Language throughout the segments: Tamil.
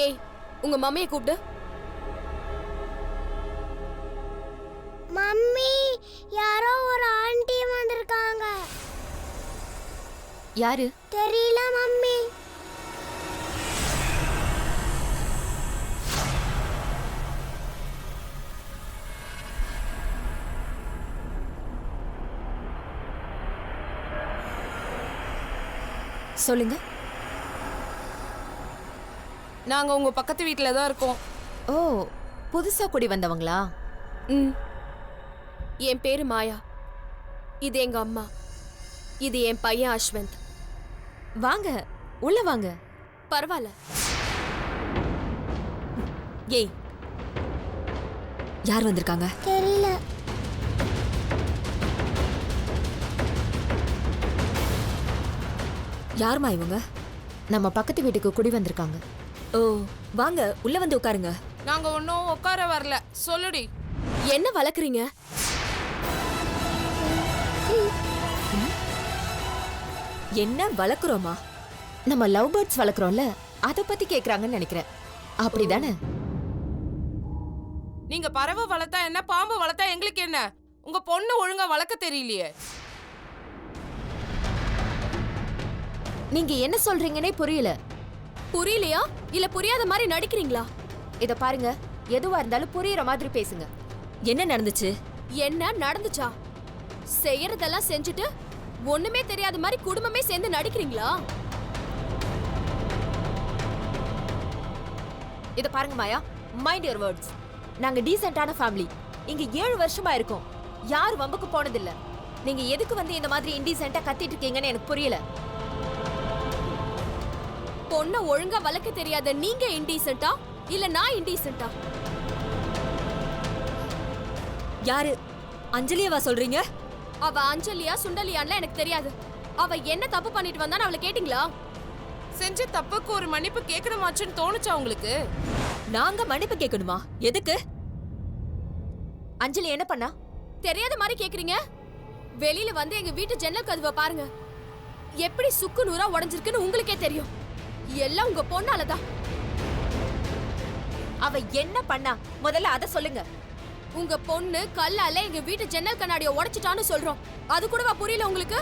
ஏய், உங்க மம்மியை கூப்பிடு. மம்மி, யாரோ ஒரு ஆண்டி வந்திருக்காங்க. யாரு? தெரியல மம்மி. சொல்லுங்க. நாங்க உங்க பக்கத்து வீட்ல தான் இருக்கோம். ஓ, புதுசா குடி வந்தவங்களா? என் பேரு மாயா. இது எங்க அம்மா. இது என் பையன் அஸ்வந்த். வாங்க, உள்ள வாங்க. பரவாயில்ல. ஏய், யார் வந்திருக்காங்க? தெரியல. யாருமா இவங்க? நம்ம பக்கத்து வீட்டுக்கு குடி வந்திருக்காங்க. ஓ, வாங்க உள்ள வந்து உட்காருங்க. நாங்க ஒன்னும் உட்கார வரல. சொல்லுடி. என்ன வளர்க்குறீங்க? என்ன வளர்க்குறோமா? நம்ம லவ் பேர்ட்ஸ் வளர்க்குறோம்ல, அத பத்தி கேக்குறாங்கன்னு நினைக்கிறேன். அப்படிதானே? நீங்க பறவை வளர்த்தா என்ன, பாம்பு வளர்த்தா எங்களுக்கு என்ன? உங்க பொண்ணு ஒழுங்கா வளர்க்க தெரியலையே. நீங்க என்ன சொல்றீங்கன்னே புரியல. புரியலையா? இல்ல புரியாத மாதிரி நடிக்கிறீங்களா? இத பாருங்க, எதுவா இருந்தாலும் புரியுற மாதிரி பேசுங்க. என்ன நடந்துச்சு? என்ன நடந்துச்சா? செய்யறதெல்லாம் செஞ்சுட்டு ஒண்ணுமே தெரியாத மாதிரி குடும்பமே சேர்ந்து நடிக்கிறீங்களா? இத பாருங்க மாயா, மைண்ட் யுவர் வேர்ட்ஸ். நாங்க டீசென்ட்டான ஃபேமிலி. இங்க 7 வருஷமா இருக்கோம். யார் வம்புக்கு போனதில்ல. நீங்க எதுக்கு வந்து இந்த மாதிரி இன்டீசென்ட்டா கத்திட்டு இருக்கீங்கன்னு எனக்கு புரியல. பொண்ண ஒழுங்கா வளர்க்க தெரியாத நீங்க இன்டீசென்ட்டா இல்ல நான் இன்டீசென்ட்டா? யாரு? அஞ்சலியவா சொல்றீங்க? அவ அஞ்சலியா சுண்டலியான்னு எனக்கு தெரியாது. அவ என்ன தப்பு பண்ணிட்டு வந்தான்னு அவளை கேட்டீங்களா? செஞ்ச தப்புக்கு ஒரு மன்னிப்பு கேட்கணுமாச்சுன்னு தோணுச்சா உங்களுக்கு? நாங்க மன்னிப்பு கேட்கணுமா? எதுக்கு? அஞ்சலி என்ன பண்ணா? தெரியாத மாதிரி கேக்குறீங்க. வெளியில வந்து எங்க வீட்டு ஜன்னல் கதவை பாருங்க. எப்படி சுக்கு நூறா உடைஞ்சிருக்குன்னு உங்களுக்கே தெரியும். எல்லாம் உங்க பொண்ணாலதான். அவ என்ன பண்ணா? முதல்ல அத சொல்லுங்க. உங்க பொண்ணு கல்லால எங்க வீட்டு ஜன்னல் கண்ணாடியை உடைச்சிட்டான்னு சொல்றோம். அது கூடவா புரியல உங்களுக்கு?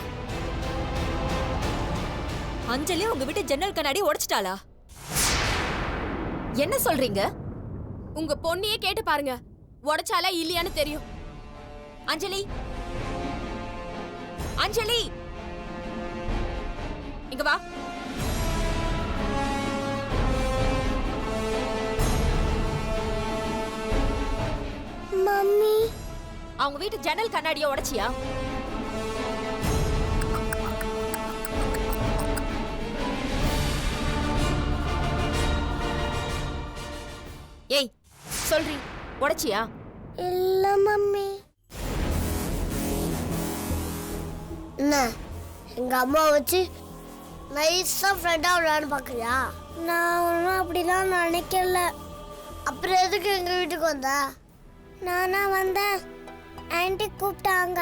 அஞ்சலி உங்க வீட்டு ஜன்னல் கண்ணாடி உடைச்சிட்டாளா? என்ன சொல்றீங்க? உங்க பொண்ணையே கேட்டு பாருங்க, உடைச்சாலா இல்லையான்னு தெரியும். அஞ்சலி, அஞ்சலி, இங்க வா. மம்மி, அவங்க வீட்டு ஜன்னல் கண்ணாடியை உடைச்சியா? ஏய், சொல்றி, உடைச்சியா? இல்ல மம்மி. என்ன, எங்க அம்மா வச்சு நைஸா ஃப்ரெண்டா விளையாட பாக்குறியா? நான் ஒன்றும் அப்படிலாம் நினைக்கல. அப்புறம் எதுக்கு எங்க வீட்டுக்கு வந்த? நானா வந்தேன், ஆன்ட்டி கூப்பிட்டாங்க,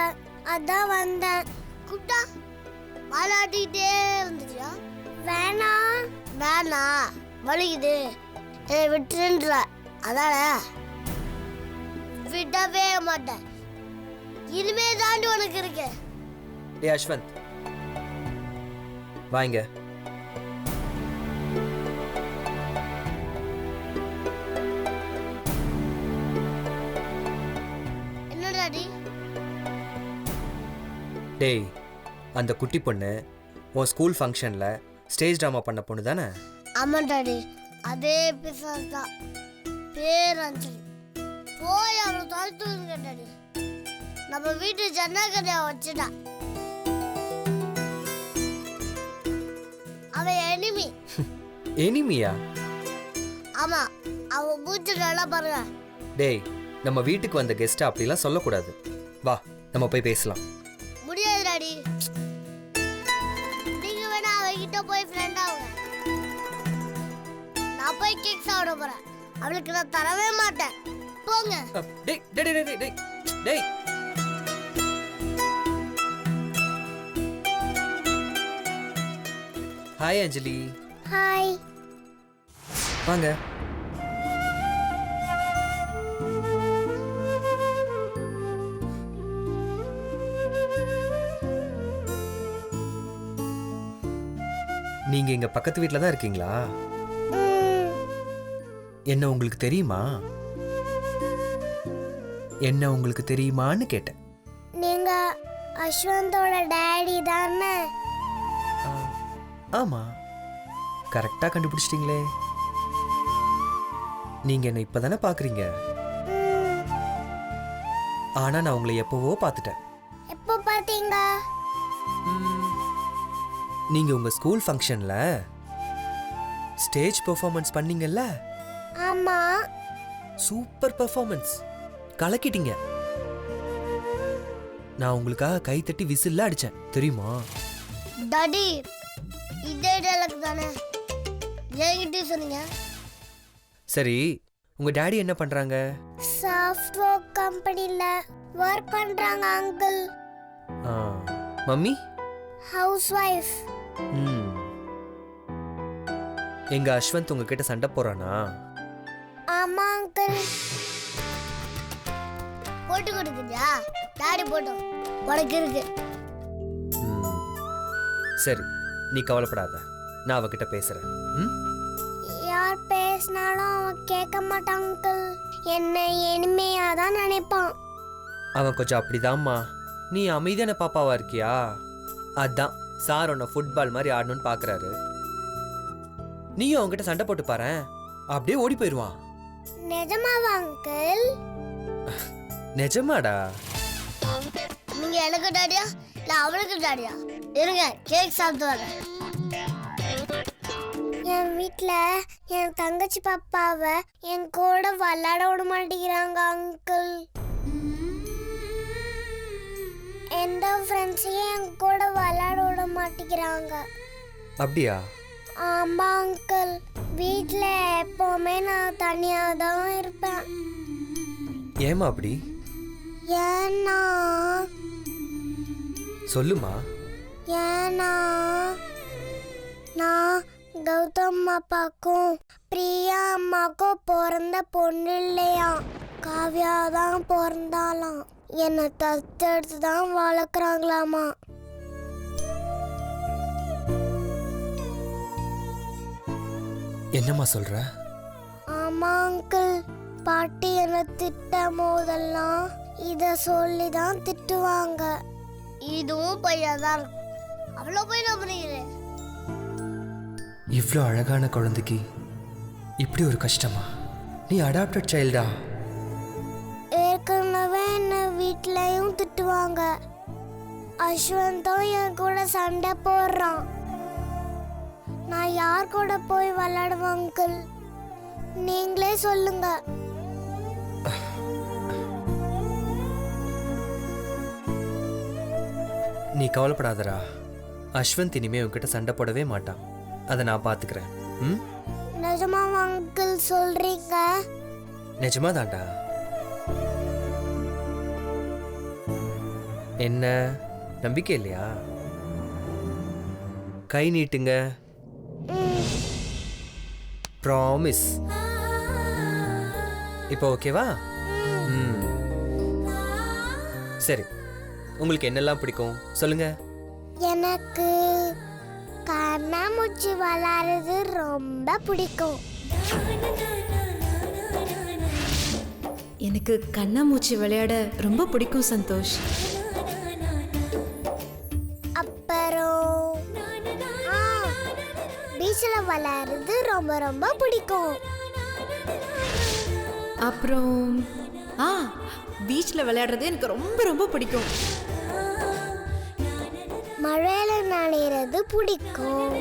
அதான் வந்தேன். கூப்பிட்டா விளையாடிக்கிட்டே வந்துட்டியா? வேணா வேணா, வலிக்குது, என்னை விட்டுன்ற. அதான விடவே மாட்டேன். இனிமே தாண்டி உனக்கு இருக்கு. டேய் அஸ்வந்த், வாங்க. என்ன டாடி? டேய், அந்த குட்டி பொண்ணு உன் ஸ்கூல் ஃபங்க்ஷன்ல ஸ்டேஜ் ட்ராமா பண்ண பொண்ணு தானே? ஆமா டாடி, அதே பிசாஸ் தான். பேர் அஞ்சலி. போய் அவனை தொலைத்துங்க டாடி. நம்ம வீட்டு ஜன்னகதையை வச்சுட்டா. அவன் எனிமி. எனிமியா? ஆமா, அவன் மூச்சு நல்லா பாருங்க. டேய், நம்ம வீட்டுக்கு வந்த கெஸ்ட் அப்படிலாம் சொல்லக்கூடாது. வா, நம்ம போய் பேசலாம். முடியாது டாடி. நீங்க வேணா அவகிட்ட போய் ஃப்ரெண்ட் ஆகுங்க. நான் போய் கேக் சாப்பிட போறேன். அவளுக்கு நான் தரவே மாட்டேன். போங்க. டேய் டேய் டேய் டேய் டேய் டேய். ஹாய் அஞ்சலி. ஹாய். வாங்க. நீங்க இங்க பக்கத்து வீட்ல தான் இருக்கீங்களா? என்ன உங்களுக்கு தெரியுமா? என்ன உங்களுக்கு தெரியுமான்னு கேட்டேன். நீங்க அஸ்வந்தோட டேடி தானே? ஆ, ஆமா, கரெக்டா கண்டுபிடிச்சிட்டீங்களே. நீங்க என்ன இப்பதானே பாக்குறீங்க. ஆனா நான் உங்களை எப்பவோ பார்த்துட்டேன். எப்போ பாத்தீங்க? நீங்க உங்க ஸ்கூல் ஃபங்க்ஷன்ல ஸ்டேஜ் பெர்ஃபார்மன்ஸ் பண்ணீங்கல்ல? ஆமா. சூப்பர் பெர்ஃபார்மன்ஸ், கலக்கிட்டீங்க. நான் உங்களுக்காக கை தட்டி விசில்ல அடிச்சேன் தெரியுமா? டாடி, இதே டயலாக் தானே என்கிட்ட சொன்னீங்க? சரி, உங்க டாடி என்ன பண்றாங்க? சாஃப்ட்வேர் கம்பெனில ஒர்க் பண்றாங்க அங்கிள். ஆ, மம்மி? House wife. எங்க அஸ்வந்த் உங்ககிட்ட சண்டை போறானா? ஆமா அங்கிள். போட்டு கொடுக்குறியா? டாடி போட்டோம் உனக்கு இருக்கு. ம், சரி, நீ கவலைப்படாத, நான் அவகிட்ட பேசுறேன். ம்? யார் பேசினாலும் அவன் கேட்க மாட்டான் அங்கிள். என்ன இனிமையா தான் நினைப்பான். அவன் கொஞ்சம் அப்படிதாம்மா. நீ அமைதியான பாப்பாவா இருக்கியா? அதான் சார் உன்னை ஃபுட்பால் மாதிரி ஆடணும்னு பாக்குறாரு. நீயும் அவன்கிட்ட சண்டை போட்டு பாரேன், அப்படியே ஓடி போயிடுவான். நிஜமாவா அங்கிள்? நிஜமாடா? நீங்க எனக்கு டாடியா இல்ல அவளுக்கு டாடியா? இருங்க, கேக் சாப்பிட்டு வரேன். என் வீட்ல என் தங்கச்சி பாப்பாவை என் கூட விளையாட விட மாட்டேங்கிறாங்க அங்கிள். எந்த ஃப்ரெண்ட்ஸையும் என் கூட விளையாட விட மாட்டேங்கிறாங்க. அப்படியா? ஆமா அங்கிள். வீட்ல எப்பவுமே நான் தனியா தான் இருப்பேன். ஏமா அப்படி? ஏன்னா சொல்லுமா. ஏன்னா நான் கௌதம் அப்பாக்கும் பிரியா அம்மாக்கும் பிறந்த பொண்ணு இல்லையா, காவியா தான் பிறந்தாலாம். என்னை தத்தெடுத்து தான் வளர்க்குறாங்களாமா. என்னம்மா சொல்ற? ஆமா அங்கிள். பாட்டி என்னை திட்டும் போதெல்லாம் இத சொல்லி தான் திட்டுவாங்க. இதுவும் பையன்தான். அவ்வளோ போய் நம்புறீங்களே. இவ்வளோ அழகான குழந்தைக்கு இப்படி ஒரு கஷ்டமா? நீ அடாப்டட் சைல்டா? ஏற்கனவே என்ன வீட்லயும் திட்டுவாங்க. அஸ்வந்தும் என் கூட சண்டை போடுறான். நான் யார் கூட போய் விளையாடுவேன் அங்கிள்? நீங்களே சொல்லுங்க. நீ கவலைப்படாதடா, அஸ்வந்த் இனிமே உன்கிட்ட சண்டை போடவே மாட்டான். அதை நான் பாத்துக்கிறேன். ம்? நிஜமாவா அங்கிள் சொல்றீங்க? நிஜமாதான்டா. என்ன நம்பிக்கை இல்லையா? கை நீட்டுங்க. ப்ராமிஸ். இப்போ ஓகேவா? ம். சரி, உங்களுக்கு என்னெல்லாம் பிடிக்கும் சொல்லுங்க. எனக்கு கண்ணாமூச்சி விளையாடுறது ரொம்ப பிடிக்கும். எனக்கு கண்ணாமூச்சி விளையாட ரொம்ப பிடிக்கும் சந்தோஷ். அப்புறம் பீச்சில் விளையாடுறது ரொம்ப ரொம்ப பிடிக்கும். அப்புறம் பீச்சில் விளையாடுறது எனக்கு ரொம்ப ரொம்ப பிடிக்கும். மழையில நனையிறது பிடிக்கும்.